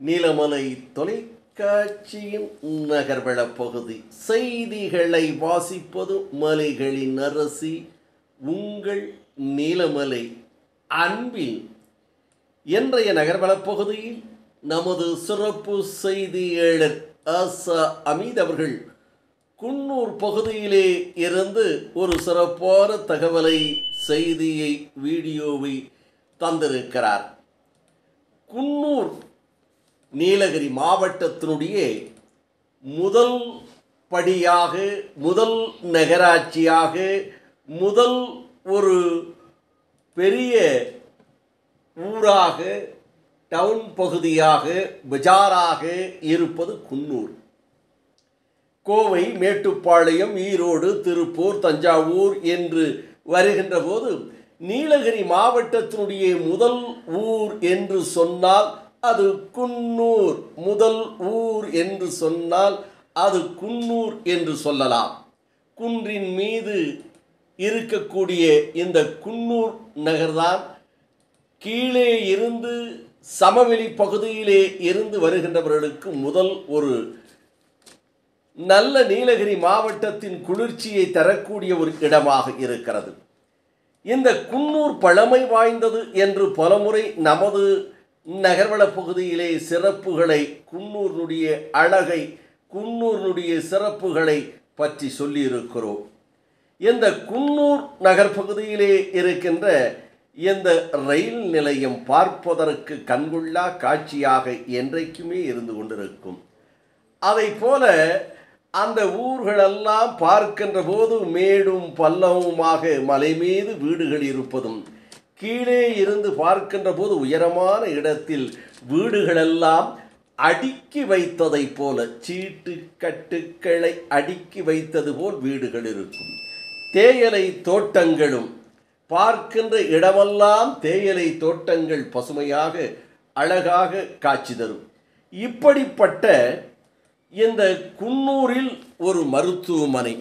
நீலமலை தொலைக்காட்சியின் நகர்வள பகுதி செய்திகளை வாசிப்பது மலைகளின் அரசி உங்கள் நீலமலை அன்பில். இன்றைய நகர்வள பகுதியில் நமது சிறப்பு செய்தியாளர் ஆசா அமீத் அவர்கள் குன்னூர் பகுதியிலே இருந்து ஒரு சிறப்பான தகவலை, செய்தியை, வீடியோவை தந்திருக்கிறார். குன்னூர் நீலகிரி மாவட்டத்தினுடைய முதல் படியாக, முதல் நகராட்சியாக, முதல் ஒரு பெரிய ஊராக, டவுன் பகுதியாக, பஜாராக இருப்பது குன்னூர். கோவை, மேட்டுப்பாளையம், ஈரோடு, திருப்பூர், தஞ்சாவூர் என்று வருகின்ற போது நீலகிரி மாவட்டத்தினுடைய முதல் ஊர் என்று சொன்னால் அது குன்னூர். முதல் ஊர் என்று சொன்னால் அது குன்னூர் என்று சொல்லலாம். குன்றின் மீது இருக்கக்கூடிய இந்த குன்னூர் நகர்தான் கீழே இருந்து சமவெளி பகுதியிலே இருந்து வருகின்றவர்களுக்கு முதல் ஒரு நல்ல நீலகிரி மாவட்டத்தின் குளிர்ச்சியை தரக்கூடிய ஒரு இடமாக இருக்கிறது. இந்த குன்னூர் பழமை வாய்ந்தது என்று பலமுறை நமது நகர்வள பகுதியிலே சிறப்புகளை, குன்னூரினுடைய அழகை, குன்னூரினுடைய சிறப்புகளை பற்றி சொல்லியிருக்கிறோம். இந்த குன்னூர் நகர்பகுதியிலே இருக்கின்ற இந்த ரயில் நிலையம் பார்ப்பதற்கு கண்கொள்ளா காட்சியாக என்றைக்குமே இருந்து கொண்டிருக்கும். அதை போல அந்த ஊர்களெல்லாம் பார்க்கின்ற போது மேடும் பள்ளமுமாக மலை மீது வீடுகள் இருப்பதும், கீழே இருந்து பார்க்கின்ற போது உயரமான இடத்தில் வீடுகளெல்லாம் அடுக்கி வைத்ததை போல, சீட்டு கட்டுக்களை அடுக்கி வைத்தது போல் வீடுகள் இருக்கும். தேயிலை தோட்டங்களும், பார்க்கின்ற இடமெல்லாம் தேயிலை தோட்டங்கள் பசுமையாக அழகாக காட்சி தரும். இப்படிப்பட்ட இந்த குன்னூரில் ஒரு மருத்துவமனை,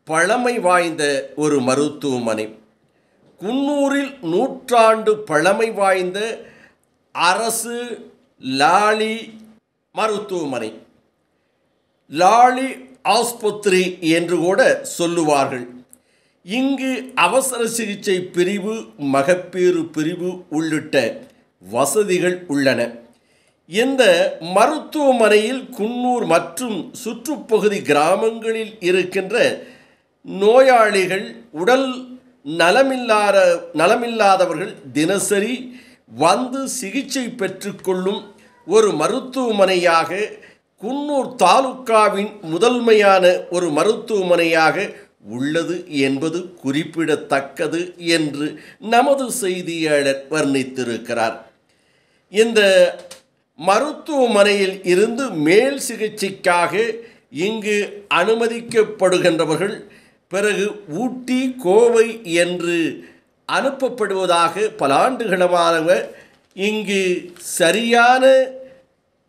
பழமை வாய்ந்த ஒரு மருத்துவமனை, குன்னூரில் நூற்றாண்டு பழமை வாய்ந்த அரசு லாலி மருத்துவமனை, லாலி ஆஸ்பத்திரி என்று கூட சொல்லுவார்கள். இங்கு அவசர சிகிச்சை பிரிவு, மகப்பேறு பிரிவு உள்ளிட்ட வசதிகள் உள்ளன. இந்த மருத்துவமனையில் குன்னூர் மற்றும் சுற்றுப்பகுதி கிராமங்களில் இருக்கின்ற நோயாளிகள், உடல் நலமில்லாதவர்கள் தினசரி வந்து சிகிச்சை பெற்றுக்கொள்ளும் ஒரு மருத்துவமனையாக, குன்னூர் தாலுக்காவின் முதன்மையான ஒரு மருத்துவமனையாக உள்ளது என்பது குறிப்பிடத்தக்கது என்று நமது செய்தியாளர் வர்ணித்திருக்கிறார். இந்த மருத்துவமனையில் இருந்து மேல் சிகிச்சைக்காக இங்கு அனுமதிக்கப்படுகின்றவர்கள் பிறகு ஊட்டி, கோவை என்று அனுப்பப்படுவதாக பல ஆண்டுகளமாக இங்கு சரியான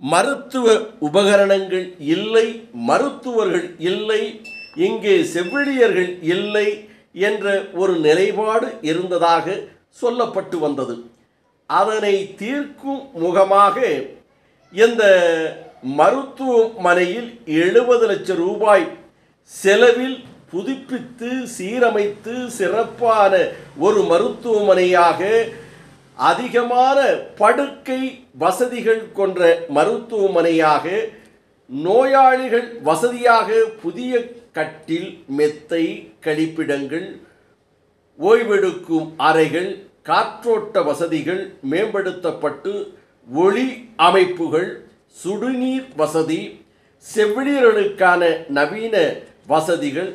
மருத்துவ உபகரணங்கள் இல்லை, மருத்துவர்கள் இல்லை, இங்கே செவிலியர்கள் இல்லை என்ற ஒரு நிலைப்பாடு இருந்ததாக சொல்லப்பட்டு வந்தது. அதனை தீர்க்கும் முகமாக இந்த மருத்துவமனையில் 70 லட்சம் ரூபாய் செலவில் புதுப்பித்து சீரமைத்து சிறப்பான ஒரு மருத்துவமனையாக, அதிகமான படுக்கை வசதிகள் கொண்ட மருத்துவமனையாக, நோயாளிகள் வசதியாக புதிய கட்டில், மெத்தை, கழிப்பிடங்கள், ஓய்வெடுக்கும் அறைகள், காற்றோட்ட வசதிகள் மேம்படுத்தப்பட்டு ஒளி அமைப்புகள், சுடுநீர் வசதி, செவிலியர்களுக்கான நவீன வசதிகள்,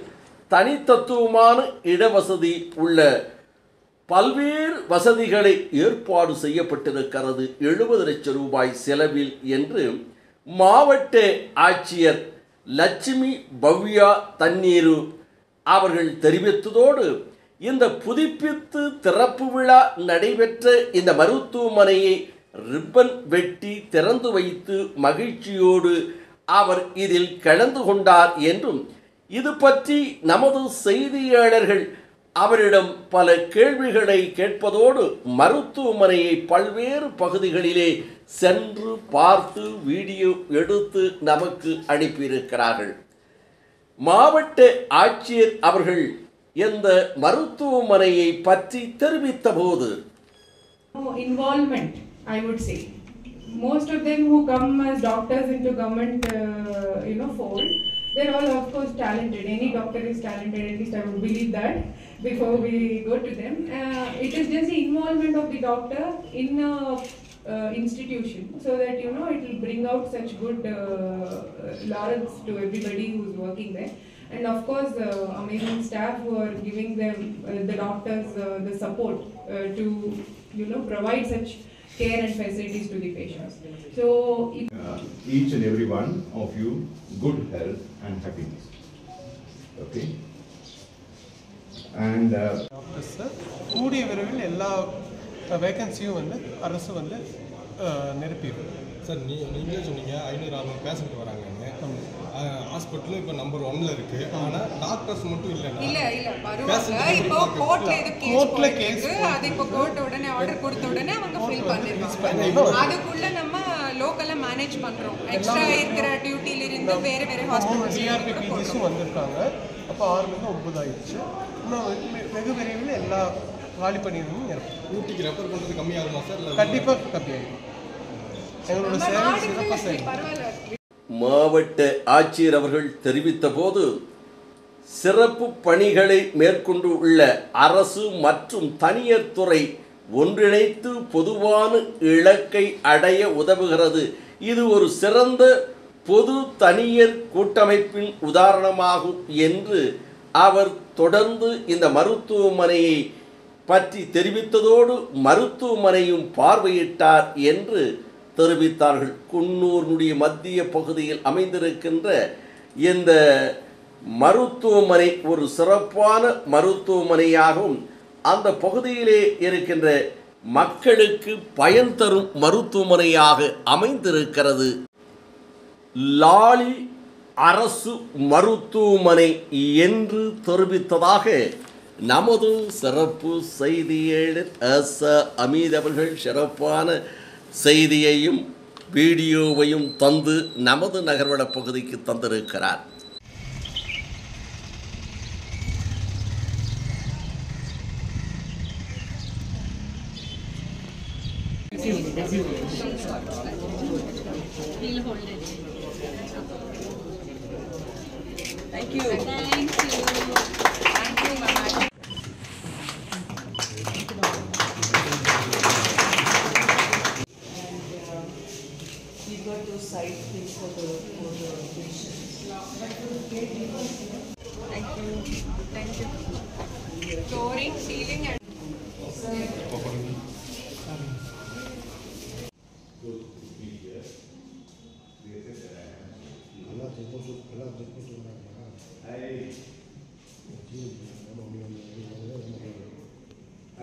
தனித்தத்துவமான இடவசதி உள்ள பல்வேறு வசதிகளை ஏற்பாடு செய்யப்பட்டிருக்கிறது 70 லட்சம் ரூபாய் செலவில் என்று மாவட்ட ஆட்சியர் லட்சுமி பவ்யா தண்ணீரு அவர்கள் தெரிவித்ததோடு, இந்த புதுப்பித்து திறப்பு விழா நடைபெற்ற இந்த மருத்துவமனையை ரிப்பன் வெட்டி திறந்து வைத்து மகிழ்ச்சியோடு அவர் இதில் கலந்து கொண்டார் என்றும், இது பற்றி நமது செய்தியாளர்கள் அவரிடம் பல கேள்விகளை கேட்பதோடு மருத்துவமனையை பல்வேறு பகுதிகளிலே சென்று பார்த்து வீடியோ எடுத்து நமக்கு அனுப்பியிருக்கிறார்கள். மாவட்ட ஆட்சியர் அவர்கள் இந்த மருத்துவமனையை பற்றி தெரிவித்த போது, involvement, I would say. Most of them who come as doctors into government, fold, they're all of course talented. Any doctor is talented, at least I would believe that before we go to them. It is just the involvement of the doctor in a institution, so that it will bring out such good laurels to everybody who's working there. And of course, amazing staff who are giving them, the doctors, the support to provide such care and facilities to the patients. So each and every one of you good health and happiness. Okay. And doctors கூடிய விரைவில் எல்லா வேகன்சியும் வந்து அரசு வந்து நிரப்பிடும். Sir நீங்களே சொன்னீங்க 500-600 patient வராங்கன்னு. ஹாஸ்பிட்டலும் இப்போ நம்பர் 1ல இருக்கு. ஆனால் டாக்டர்ஸ் மட்டும் இல்ல வருவாங்க. இப்போ கோர்ட்ல கேஸ் அது இப்போ கோர்ட் உடனே ஆர்டர் கொடுத்த உடனே அவங்க ஃபில் பண்ணிடுவாங்க. அதுக்குள்ள நம்ம லோக்கலா மேனேஜ் பண்றோம். எக்ஸ்ட்ரா இருக்கிற டியூட்டில இருந்து வேற வேற ஹாஸ்பிட்டல்ஸ் டிஆர்பி பிஜிஸும் வந்திருக்காங்க. அப்போ 6 இருந்து 9 ஆயிடுச்சு. இன்னும் வெகு விரைவில் எல்லா காலி பணியிடமும் நிரப்பும். ஊட்டிக்கு ரெஃபர் பண்ணுறது கம்மியாகுமா சார்? கண்டிப்பாக கம்மியாகும். எங்களோட சேவை சிறப்பாக செய்யும். மாவட்ட ஆட்சியர் அவர்கள் தெரிவித்த போது, சிறப்பு பணிகளை மேற்கொண்டு உள்ள அரசு மற்றும் தனியார் துறை ஒன்றிணைத்து பொதுவான இலக்கை அடைய உதவுகிறது. இது ஒரு சிறந்த பொது தனியார் கூட்டமைப்பின் உதாரணமாகும் என்று அவர் தொடர்ந்து இந்த மருத்துவமனையை பற்றி தெரிவித்ததோடு மருத்துவமனையும் பார்வையிட்டார் என்று தெரிவித்தார்கள். குன்னூரினுடைய மத்திய பகுதியில் அமைந்திருக்கின்ற இந்த மருத்துவமனை ஒரு சிறப்பான மருத்துவமனையாகவும் அந்த பகுதியிலே இருக்கின்ற மக்களுக்கு பயன் தரும் மருத்துவமனையாக அமைந்திருக்கிறது. லாலி அரசு மருத்துவமனை என்று தெரிவித்ததாக நமது சிறப்பு செய்தியாளர் அமீத் அவர்கள் சிறப்பான செய்தியையும் வீடியோவையும் தந்து நமது நகர்வள பகுதிக்கு தந்திருக்கிறார். Thank you. Thank you. Thank you, Mama. We've got those side things for the patients. Thank you. Thank you. Flooring, ceiling, and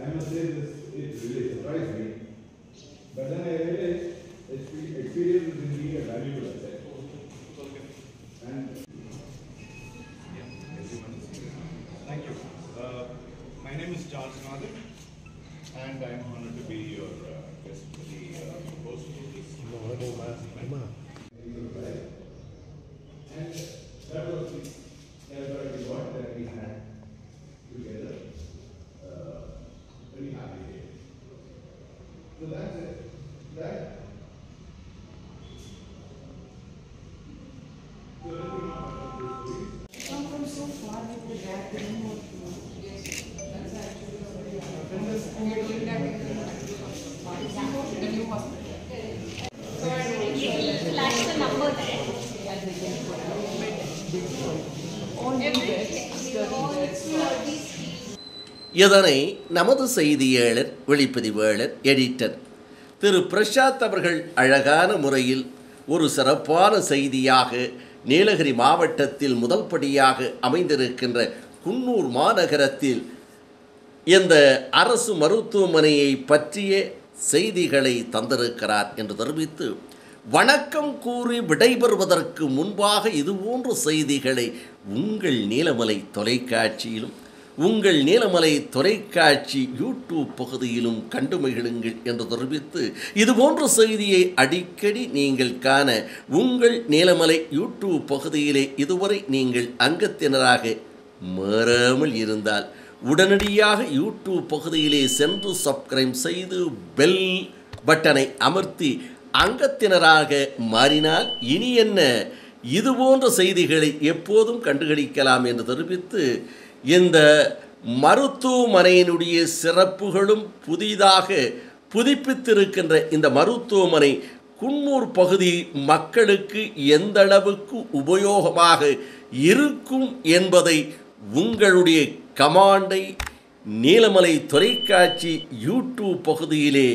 I must say this, it really surprised me. But then I realized experience is indeed a valuable asset. And thank you. My name is Charles Nathan, and I am honored to be your guest for the host of this. And that was the what that we had together. Very happy day. So that's it. That. Come from so far with the gap, they don't want to. yes, that's actually very And you're doing that in the new hospital. Flash the number there. And they can put all new beds, study beds. இதனை நமது செய்தியாளர் ஒளிப்பதிவாளர் editor திரு பிரசாத் அவர்கள் அழகான முறையில் ஒரு சிறப்பான செய்தியாக நீலகிரி மாவட்டத்தில் முதல் படியாக அமைந்திருக்கின்ற குன்னூர் மாநகரத்தில் இந்த அரசு மருத்துவமனையை பற்றிய செய்திகளை தந்திருக்கிறார் என்று தெரிவித்து, வணக்கம் கூறி விடைபெறுவதற்கு முன்பாக இதுபோன்ற செய்திகளை உங்கள் நீலமலை தொலைக்காட்சியிலும் உங்கள் நீலமலை தொலைக்காட்சி யூடியூப் பகுதியிலும் கண்டு மகிழுங்கள் என்று தெரிவித்து, இதுபோன்ற செய்தியை அடிக்கடி நீங்கள் காண உங்கள் நீலமலை யூடியூப் பகுதியிலே இதுவரை நீங்கள் அங்கத்தினராக மாறாமல் இருந்தால் உடனடியாக யூடியூப் பகுதியிலே சென்று சப்ஸ்கிரைப் செய்து பெல் பட்டனை அமர்த்தி அங்கத்தினராக மாறினால் இனி என்ன இதுபோன்ற செய்திகளை எப்போதும் கண்டுகளிக்கலாம் என்று தெரிவித்து, இந்த மருத்துவமனையினுடைய சிறப்புகளும் புதிதாக புதுப்பித்திருக்கின்ற இந்த மருத்துவமனை குன்னூர் பகுதி மக்களுக்கு எந்த அளவுக்கு உபயோகமாக இருக்கும் என்பதை உங்களுடைய கமாண்டை நீலமலை தொலைக்காட்சி யூடியூப் பகுதியிலே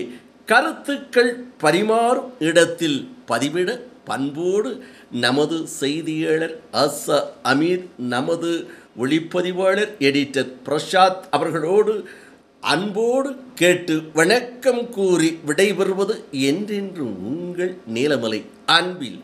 கருத்துக்கள் பரிமாறும் இடத்தில் பதிவிட பண்போடு நமது செய்தியாளர் அமீர், நமது ஒளிப்பதிவாளர் எடிட்டர் பிரசாத் அவர்களோடு அன்போடு கேட்டு வணக்கம் கூறி விடைபெறுவது என்றென்று உங்கள் நீலமலை அன்பில்